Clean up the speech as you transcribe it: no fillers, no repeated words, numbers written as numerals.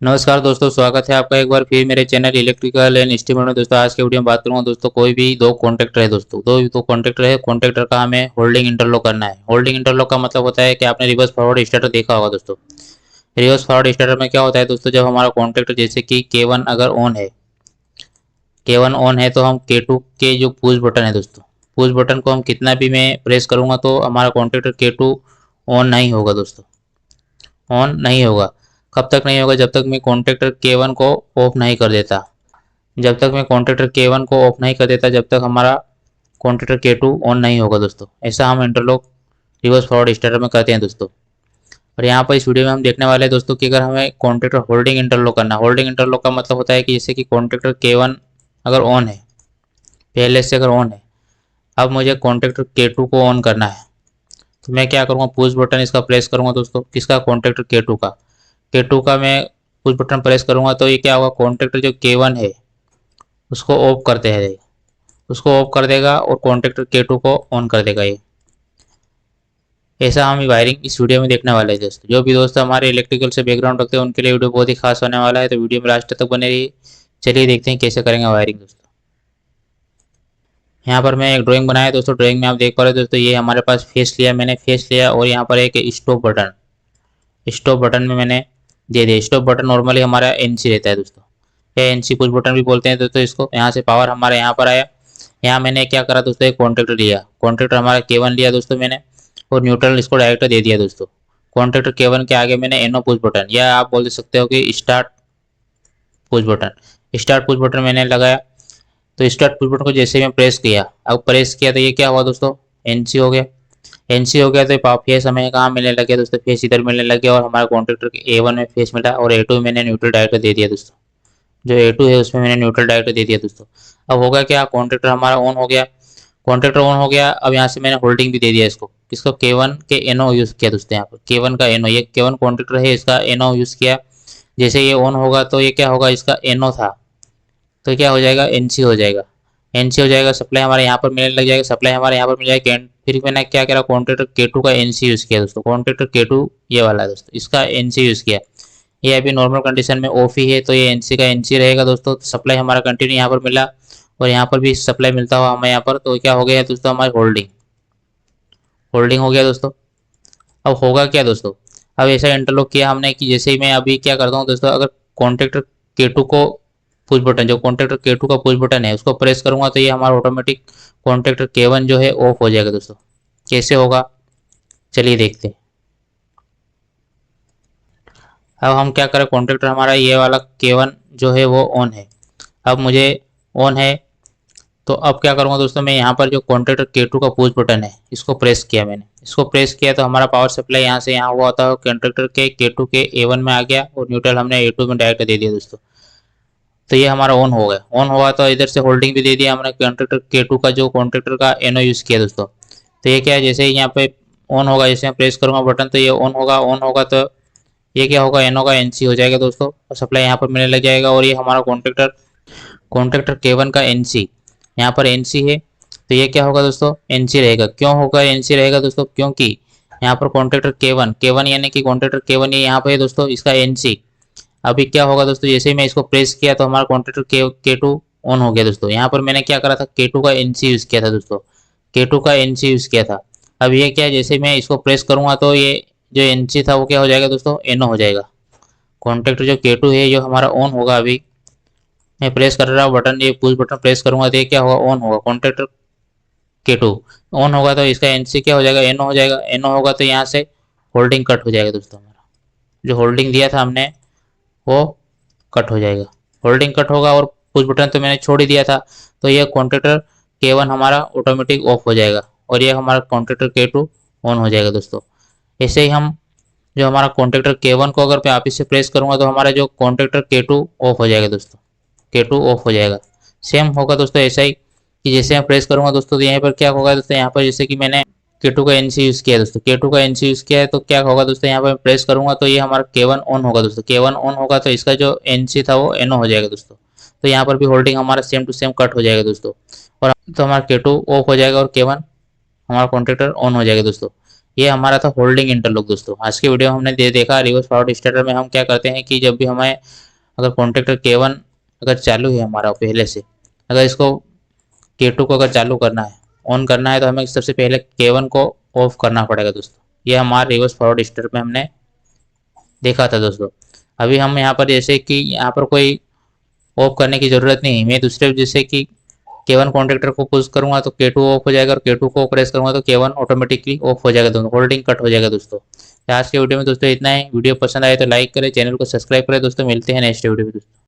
नमस्कार दोस्तों, स्वागत है आपका एक बार फिर मेरे चैनल इलेक्ट्रिकल एंड इंस्ट्रूमेंट में। दोस्तों आज के वीडियो में बात करूंगा दोस्तों, कोई भी दो कॉन्ट्रैक्टर है दोस्तों, दो कॉन्ट्रैक्टर है। कॉन्ट्रैक्टर का हमें होल्डिंग इंटरलॉक करना है। होल्डिंग इंटरलॉक का मतलब होता है कि आपने रिवर्स फॉरवर्ड स्टार्टर देखा होगा दोस्तों। रिवर्स फॉरवर्ड स्टार्टर में क्या होता है दोस्तों, जब हमारा कॉन्ट्रैक्टर जैसे कि K1 अगर ऑन है, K1 ऑन है तो हम K2 के जो पुश बटन है दोस्तों, पुश बटन को हम कितना भी मैं प्रेस करूंगा तो हमारा कॉन्ट्रैक्टर K2 ऑन नहीं होगा दोस्तों, ऑन नहीं होगा। कब तक नहीं होगा? जब तक मैं कॉन्ट्रैक्टर K1 को ऑफ नहीं कर देता। जब तक मैं कॉन्ट्रैक्टर K1 को ऑफ नहीं कर देता, जब तक हमारा कॉन्ट्रैक्टर K2 ऑन नहीं होगा दोस्तों। ऐसा हम इंटरलॉक रिवर्स फॉरवर्ड स्टार्टर में करते हैं दोस्तों। और यहाँ पर इस वीडियो में हम देखने वाले हैं दोस्तों कि अगर हमें कॉन्ट्रैक्टर होल्डिंग इंटरलॉक करना है। होल्डिंग इंटरलॉक का मतलब होता है कि जैसे कि कॉन्ट्रैक्टर K1 अगर ऑन है, पहले से अगर ऑन है, अब मुझे कॉन्ट्रैक्टर K2 को ऑन करना है, तो मैं क्या करूँगा, पुश बटन इसका प्रेस करूँगा दोस्तों। किसका? कॉन्ट्रैक्टर K2 का। K2 का मैं पुश बटन प्रेस करूँगा तो ये क्या होगा, कॉन्ट्रैक्टर जो K1 है उसको ऑफ करते हैं, उसको ऑफ कर देगा और कॉन्ट्रैक्टर K2 को ऑन कर देगा। ये ऐसा हम वायरिंग इस वीडियो में देखने वाले हैं दोस्तों। जो भी दोस्त हमारे इलेक्ट्रिकल से बैकग्राउंड रखते हैं उनके लिए वीडियो बहुत ही खास होने वाला है, तो वीडियो में लास्ट तक बने रहिए। चलिए देखते हैं कैसे करेंगे वायरिंग दोस्तों। यहाँ पर मैं एक ड्राइंग बनाया दोस्तों। ड्राइंग में आप देख पा रहे हो दोस्तों, ये हमारे पास फेस लिया, मैंने फेस लिया और यहाँ पर एक स्टॉप बटन, स्टॉप बटन में मैंने दे दिया। स्टॉप बटन नॉर्मली हमारा NC रहता है दोस्तों, या NC पुश बटन भी बोलते हैं दोस्तों इसको। यहाँ से पावर हमारे यहाँ पर आया। यहाँ मैंने क्या करा दोस्तों, एक कॉन्ट्रैक्टर लिया, कॉन्ट्रैक्टर हमारा K1 लिया दोस्तों मैंने, और न्यूट्रल इसको डायरेक्ट दे दिया दोस्तों। कॉन्ट्रैक्टर K1 के आगे मैंने NO पुश बटन, या आप बोल सकते हो कि start push button, start push button मैंने लगाया। तो स्टार्ट पुश बटन को जैसे मैं प्रेस किया, अब प्रेस किया तो ये क्या हुआ दोस्तों, NC हो गया। NC हो गया तो फेस हमें कहाँ मिलने लगे दोस्तों, फेस इधर मिलने लगे और हमारा कॉन्ट्रैक्टर के A1 में फेस मिला और A2 में मैंने न्यूट्रल डायरेक्ट दे दिया दोस्तों। जो A2 है उसमें मैंने न्यूट्रल डायरेक्ट दे दिया दोस्तों। अब होगा क्या, कॉन्ट्रैक्टर हमारा ऑन हो गया। कॉन्ट्रैक्टर ऑन हो गया, अब यहाँ से मैंने होल्डिंग भी दे दिया इसको। किसको? K1 के NO यूज़ किया दोस्तों। यहाँ पर K1 का NO, ये K1 कॉन्ट्रैक्टर है, इसका NO यूज़ किया। जैसे ये ऑन होगा तो ये क्या होगा, इसका NO था तो क्या हो जाएगा, NC हो जाएगा। NC हो जाएगा, सप्लाई हमारे यहाँ पर मिलने लग जाएगा, सप्लाई हमारे यहाँ पर मिल जाएगा। फिर मैंने क्या करा, कॉन्ट्रैक्टर K2 का NC यूज़ किया दोस्तों। कॉन्ट्रैक्टर K2 ये वाला है दोस्तों, इसका NC यूज़ किया। ये अभी नॉर्मल कंडीशन में ऑफ ही है तो ये NC का NC रहेगा दोस्तों। तो सप्लाई हमारा कंटिन्यू यहाँ पर मिला और यहाँ पर भी सप्लाई मिलता हुआ हमें यहाँ पर, तो क्या हो गया दोस्तों, हमारी होल्डिंग, होल्डिंग हो गया दोस्तों। अब होगा क्या दोस्तों, अब ऐसा इंटरलॉक किया हमने कि जैसे ही मैं अभी क्या करता हूँ दोस्तों, अगर कॉन्ट्रैक्टर K2 को पुश बटन, जो कॉन्ट्रैक्टर K2 का पुश बटन है उसको प्रेस करूंगा तो ये हमारा ऑटोमेटिक कॉन्ट्रैक्टर K1 जो है ऑफ हो जाएगा दोस्तों। कैसे होगा, चलिए देखते हैं। अब हम क्या करें, कॉन्ट्रैक्टर हमारा ये वाला K1 जो है वो ऑन है। अब मुझे ऑन है तो अब क्या करूंगा दोस्तों, मैं यहाँ पर जो कॉन्ट्रैक्टर K2 का पुश बटन है इसको प्रेस किया, मैंने इसको प्रेस किया तो हमारा पावर सप्लाई यहाँ से यहाँ हुआ था, कॉन्ट्रैक्टर के K2 के A1 में आ गया और न्यूट्रल हमने A2 में डायरेक्ट दे दिया दोस्तों। तो ये हमारा ऑन हो गया। ऑन हुआ तो इधर से होल्डिंग भी दे दिया हमने कॉन्ट्रैक्टर K2 का, जो कॉन्ट्रैक्टर का NO यूज़ किया दोस्तों। तो ये क्या है, जैसे ही यहाँ पे ऑन होगा, जैसे मैं प्रेस करूँगा बटन तो ये ऑन होगा। ऑन होगा तो ये क्या होगा, NO का NC हो जाएगा दोस्तों और सप्लाई यहाँ पर मिलने लग जाएगा। और ये हमारा कॉन्ट्रैक्टर कॉन्ट्रैक्टर K1 का NC, यहाँ पर NC है तो ये क्या होगा दोस्तों, NC रहेगा। क्यों होगा NC रहेगा दोस्तों, क्योंकि यहाँ पर कॉन्ट्रैक्टर K1 यानी कि कॉन्ट्रैक्टर K1 ये यहाँ पे है दोस्तों, इसका NC। अभी क्या होगा दोस्तों, जैसे ही मैं इसको प्रेस किया तो हमारा कॉन्ट्रैक्टर K2 ऑन हो गया दोस्तों। यहाँ पर मैंने क्या करा था, K2 का NC यूज़ किया था दोस्तों, K2 का NC यूज़ किया था। अब ये क्या है, जैसे मैं इसको प्रेस करूँगा तो ये जो NC था वो क्या हो जाएगा दोस्तों, NO हो जाएगा। कॉन्ट्रैक्टर जो K2 है जो हमारा ऑन होगा, अभी मैं प्रेस कर रहा हूँ बटन, ये पुश बटन प्रेस करूंगा तो ये क्या होगा, ऑन होगा। कॉन्ट्रैक्टर K2 ऑन होगा तो इसका NC क्या हो जाएगा, NO हो जाएगा। NO होगा तो यहाँ से होल्डिंग कट हो जाएगा दोस्तों। हमारा जो होल्डिंग दिया था हमने वो कट हो जाएगा, होल्डिंग कट होगा। और पुश बटन तो मैंने छोड़ ही दिया था तो ये कॉन्ट्रैक्टर K1 हमारा ऑटोमेटिक ऑफ हो जाएगा और ये हमारा कॉन्ट्रैक्टर K2 ऑन हो जाएगा दोस्तों। ऐसे ही हम जो हमारा कॉन्ट्रैक्टर K1 को अगर मैं वापिस से प्रेस करूंगा तो हमारा जो कॉन्ट्रैक्टर K2 ऑफ हो जाएगा दोस्तों, K2 ऑफ हो जाएगा। सेम होगा दोस्तों ऐसा ही कि जैसे मैं प्रेस करूंगा दोस्तों तो यहाँ पर क्या होगा दोस्तों, यहाँ पर जैसे कि मैंने K2 का NC यूज़ किया है दोस्तों, K2 का NC यूज़ किया है तो क्या होगा दोस्तों, यहाँ पर प्रेस करूंगा तो ये हमारा K1 ऑन होगा दोस्तों। K1 ऑन होगा तो इसका जो NC था वो NO हो जाएगा दोस्तों। तो यहाँ पर भी होल्डिंग हमारा सेम टू सेम कट हो जाएगा दोस्तों और तो हमारा K2 ऑफ हो जाएगा और K1 हमारा कॉन्ट्रैक्टर ऑन हो जाएगा दोस्तों। ये हमारा था होल्डिंग इंटरलॉक दोस्तों। आज की वीडियो में हमने देखा रिवर्स फॉरवर्ड स्टार्टर में हम क्या करते हैं कि जब भी हमें अगर कॉन्ट्रैक्टर K1 अगर चालू है हमारा पहले से, अगर इसको K2 को अगर चालू करना है, ऑन करना है, तो हमें सबसे पहले K1 को ऑफ करना पड़ेगा दोस्तों। ये हमारा रिवर्स फॉरवर्ड स्टार्टर में हमने देखा था दोस्तों। अभी हम यहाँ पर जैसे कि यहाँ पर कोई ऑफ करने की ज़रूरत नहीं है। मैं दूसरे जैसे कि K1 कॉन्ट्रैक्टर को पुश करूंगा तो K2 ऑफ हो जाएगा, और K2 को प्रेस करूंगा तो K1 ऑटोमेटिकली ऑफ हो जाएगा दोस्तों, होल्डिंग कट हो जाएगा दोस्तों। तो आज के वीडियो में दोस्तों इतना है। वीडियो पसंद आए तो लाइक करें, चैनल को सब्सक्राइब करें दोस्तों। मिलते हैं नेक्स्ट वीडियो में दोस्तों।